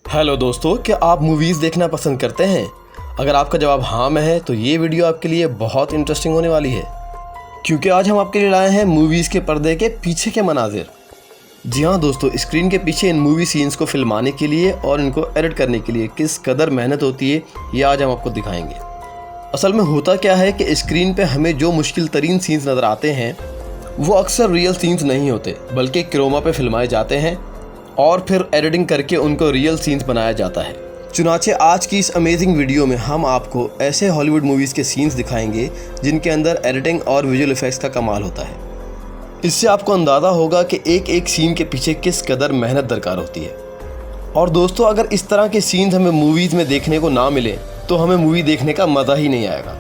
Hello दोस्तों, क्या आप मूवीज़ देखना पसंद करते हैं? अगर आपका जवाब हाँ में है तो ये वीडियो आपके लिए बहुत इंटरेस्टिंग होने वाली है, क्योंकि आज हम आपके लिए लाए हैं मूवीज़ के पर्दे के पीछे के मनाजिर। जी हाँ दोस्तों, स्क्रीन के पीछे इन मूवी सीन्स को फिल्माने के लिए और इनको एडिट करने के लिए किस कदर मेहनत होती है, ये आज हम आपको दिखाएंगे। असल में होता क्या है कि स्क्रीन पे हमें जो मुश्किल तरीन सीन्स नज़र आते हैं वो अक्सर रियल सीन्स नहीं होते, बल्कि क्रोमा पे फिल्माए जाते हैं और फिर एडिटिंग करके उनको रियल सीन्स बनाया जाता है। चुनाचे आज की इस अमेजिंग वीडियो में हम आपको ऐसे हॉलीवुड मूवीज़ के सीन्स दिखाएंगे जिनके अंदर एडिटिंग और विजुअल इफेक्ट्स का कमाल होता है। इससे आपको अंदाज़ा होगा कि एक एक सीन के पीछे किस कदर मेहनत दरकार होती है। और दोस्तों, अगर इस तरह के सीन्स हमें मूवीज़ में देखने को ना मिले तो हमें मूवी देखने का मज़ा ही नहीं आएगा।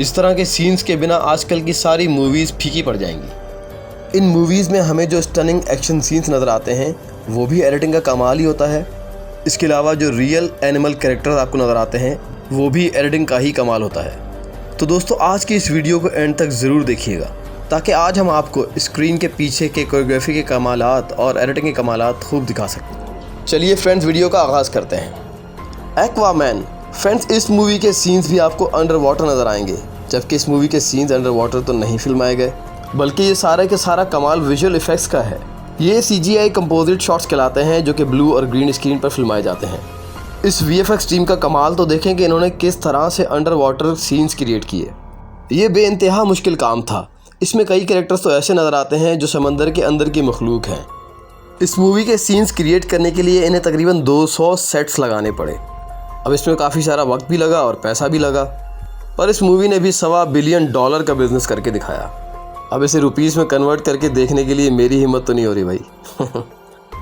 इस तरह के सीन्स के बिना आजकल की सारी मूवीज़ फीकी पड़ जाएंगी। इन मूवीज़ में हमें जो स्टनिंग एक्शन सीन्स नज़र आते हैं वो भी एडिटिंग का कमाल ही होता है। इसके अलावा जो रियल एनिमल कैरेक्टर्स आपको नज़र आते हैं वो भी एडिटिंग का ही कमाल होता है। तो दोस्तों, आज की इस वीडियो को एंड तक ज़रूर देखिएगा, ताकि आज हम आपको स्क्रीन के पीछे के कोरियोग्राफी के कमालात और एडिटिंग के कमालात खूब दिखा सकते। चलिए फ्रेंड्स, वीडियो का आगाज़ करते हैं। एक्वामैन। फ्रेंड्स, इस मूवी के सीन्स भी आपको अंडर वाटर नज़र आएंगे, जबकि इस मूवी के सीन्स अंडर वाटर तो नहीं फिल्माए गए, बल्कि ये सारा के सारा कमाल विजुअल इफेक्ट्स का है। ये CGI कंपोजिट शॉट्स कहलाते हैं, जो कि ब्लू और ग्रीन स्क्रीन पर फिल्माए जाते हैं। इस VFX टीम का कमाल तो देखें कि इन्होंने किस तरह से अंडर वाटर सीन्स क्रिएट किए। ये बेइंतहा मुश्किल काम था। इसमें कई कैरेक्टर्स तो ऐसे नज़र आते हैं जो समंदर के अंदर की मखलूक हैं। इस मूवी के सीन्स क्रिएट करने के लिए इन्हें तकरीबन 200 सेट्स लगाने पड़े। अब इसमें काफ़ी सारा वक्त भी लगा और पैसा भी लगा, पर इस मूवी ने भी $1.25 बिलियन का बिजनेस करके दिखाया। अब इसे रुपीज़ में कन्वर्ट करके देखने के लिए मेरी हिम्मत तो नहीं हो रही भाई।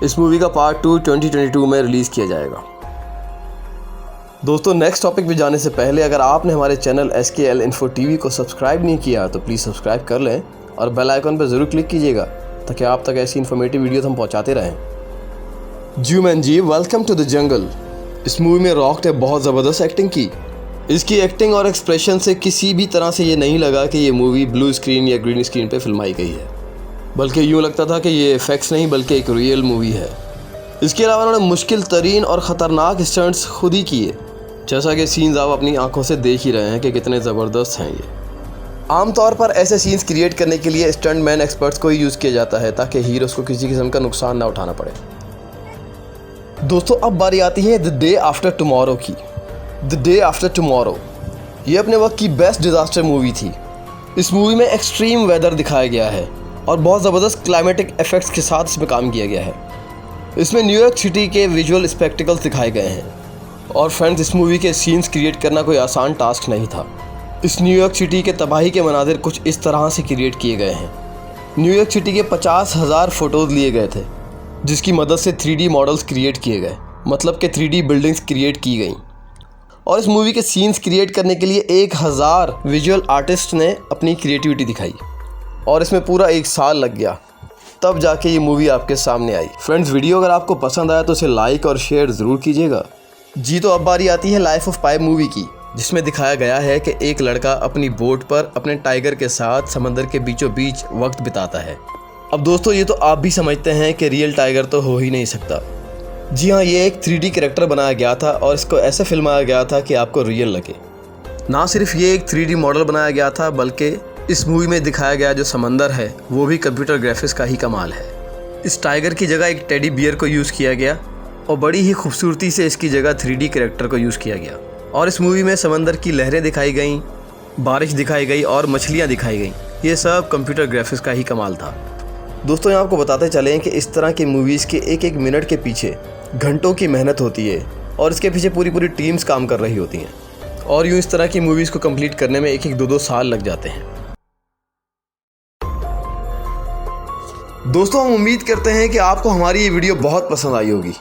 इस मूवी का पार्ट 2 2022 में रिलीज़ किया जाएगा। दोस्तों, नेक्स्ट टॉपिक पे जाने से पहले अगर आपने हमारे चैनल SKL Info TV को सब्सक्राइब नहीं किया तो प्लीज़ सब्सक्राइब कर लें और बेल आइकन पर ज़रूर क्लिक कीजिएगा, ताकि आप तक ऐसी इन्फॉर्मेटिव वीडियोस हम पहुंचाते रहें। जी, वेलकम टू द जंगल। इस मूवी में रॉक ने बहुत ज़बरदस्त एक्टिंग की। इसकी एक्टिंग और एक्सप्रेशन से किसी भी तरह से ये नहीं लगा कि ये मूवी ब्लू स्क्रीन या ग्रीन स्क्रीन पे फिल्माई गई है, बल्कि यूँ लगता था कि ये इफेक्ट्स नहीं बल्कि एक रियल मूवी है। इसके अलावा उन्होंने मुश्किल तरीन और ख़तरनाक स्टंट्स खुद ही किए, जैसा कि सीन्स आप अपनी आंखों से देख ही रहे हैं कि कितने ज़बरदस्त हैं ये। आमतौर पर ऐसे सीन्स क्रिएट करने के लिए स्टंट मैन एक्सपर्ट्स को ही यूज़ किया जाता है, ताकि हीरोज़ को किसी किस्म का नुकसान ना उठाना पड़े। दोस्तों, अब बारी आती है द डे आफ्टर टुमारो की। द डे आफ्टर टुमारो ये अपने वक्त की बेस्ट डिज़ास्टर मूवी थी। इस मूवी में एक्सट्रीम वेदर दिखाया गया है और बहुत ज़बरदस्त क्लाइमेटिक इफ़ेक्ट्स के साथ इसमें काम किया गया है। इसमें न्यूयॉर्क सिटी के विजुअल स्पेक्टिकल्स दिखाए गए हैं। और फ्रेंड्स, इस मूवी के सीन्स क्रिएट करना कोई आसान टास्क नहीं था। इस न्यूयॉर्क सिटी के तबाही के मनाजिर कुछ इस तरह से क्रिएट किए गए हैं। न्यूयॉर्क सिटी के 50,000 फ़ोटोज़ लिए गए थे, जिसकी मदद से 3D मॉडल्स क्रिएट किए गए, मतलब कि 3D बिल्डिंग्स क्रिएट की गई। और इस मूवी के सीन्स क्रिएट करने के लिए 1000 विजुअल आर्टिस्ट ने अपनी क्रिएटिविटी दिखाई, और इसमें पूरा 1 साल लग गया, तब जाके ये मूवी आपके सामने आई। फ्रेंड्स, वीडियो अगर आपको पसंद आया तो इसे लाइक और शेयर ज़रूर कीजिएगा। जी, तो अब बारी आती है लाइफ ऑफ पाई मूवी की, जिसमें दिखाया गया है कि एक लड़का अपनी बोट पर अपने टाइगर के साथ समंदर के बीचों बीच वक्त बिताता है। अब दोस्तों, ये तो आप भी समझते हैं कि रियल टाइगर तो हो ही नहीं सकता। जी हाँ, ये एक 3D कैरेक्टर बनाया गया था और इसको ऐसे फिल्माया गया था कि आपको रियल लगे। ना सिर्फ ये एक 3D मॉडल बनाया गया था, बल्कि इस मूवी में दिखाया गया जो समंदर है वो भी कंप्यूटर ग्राफिक्स का ही कमाल है। इस टाइगर की जगह एक टेडी बियर को यूज़ किया गया और बड़ी ही खूबसूरती से इसकी जगह 3D कैरेक्टर को यूज़ किया गया। और इस मूवी में समंदर की लहरें दिखाई गई, बारिश दिखाई गई और मछलियाँ दिखाई गई। ये सब कंप्यूटर ग्राफिक्स का ही कमाल था। दोस्तों, यहाँ आपको बताते चलें कि इस तरह की मूवीज़ के एक एक मिनट के पीछे घंटों की मेहनत होती है और इसके पीछे पूरी पूरी टीम्स काम कर रही होती हैं, और यूँ इस तरह की मूवीज़ को कंप्लीट करने में 1-1, 2-2 साल लग जाते हैं। दोस्तों, हम उम्मीद करते हैं कि आपको हमारी ये वीडियो बहुत पसंद आई होगी,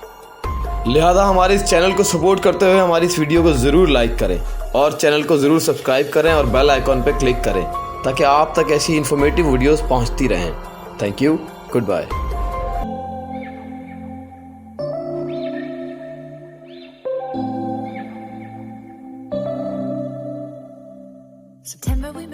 लिहाजा हमारे इस चैनल को सपोर्ट करते हुए हमारी इस वीडियो को ज़रूर लाइक करें और चैनल को ज़रूर सब्सक्राइब करें और बेल आइकॉन पर क्लिक करें, ताकि आप तक ऐसी इन्फॉर्मेटिव वीडियोज़ पहुँचती रहें। Thank you, good bye.